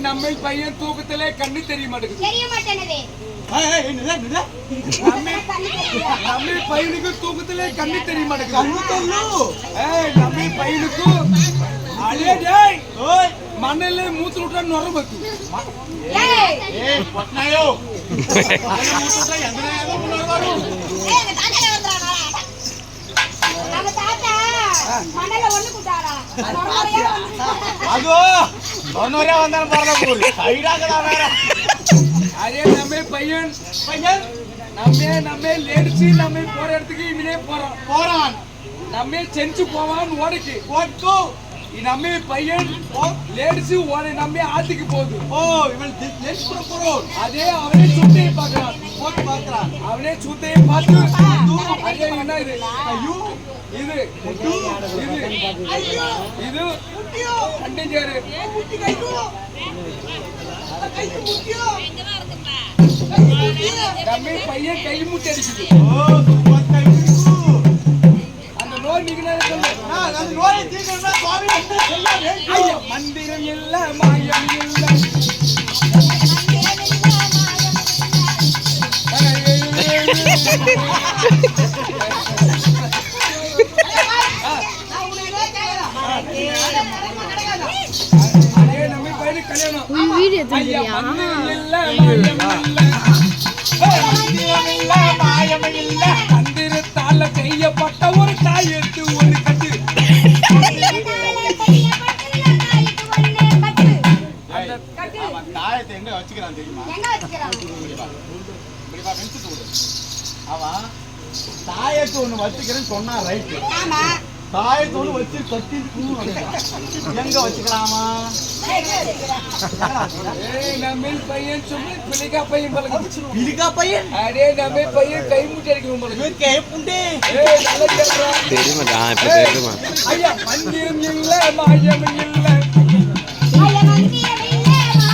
நம்ம பையன் தூக்கத்திலே கண்ணு தெரிய மாட்டேங்குது. நம்ம பையனுக்கு தூக்கத்திலே கண்ணு தெரிய மாட்டேங்குது. நம்ம பையனுக்கு மண்ணில மூத்து விட்டா நுர பத்து. அதே நம்ம பையன் நம்ம லேடிச்சு நம்ம போற இடத்துக்கு இவனே போறான். நம்ம செஞ்சு போவான்னு ஓடிக்கு நம்ம பையன் லேடிச்சு ஓட நம்ம ஆத்துக்கு போகுது. அதே அவனே சூத்தையை பாக்குறான். அவனே சூத்தையை பார்த்து அதே என்ன இது இது இது கண்டிஞ்சாரு. நம்ம பையன் கை முட்டி அடிக்குது. அந்த நோய் மந்திரம் இல்ல மாயம் இல்ல மந்திரத்தால செய்யப்பட்ட ஒரு தாயத்து ஒரு கட்டு. தாயத்தை எங்க வச்சுக்கிறான் தெரியுமா? அவன் தாயத்தை ஒண்ணு வச்சுக்கிறேன்னு சொன்னா ரைட்டு. தாயத்தோடு வச்சு கட்டி எங்க வச்சுக்கலாமா? நம்ம பையன் சொல்லி பிளிகா பையன் பிளிகா பையன். அடே நம்ம பையன் கை முட்டி அடிக்கணும். கை புண்டே தெரியுமா? ஐயா மந்திரம் இல்ல மாயம் இல்ல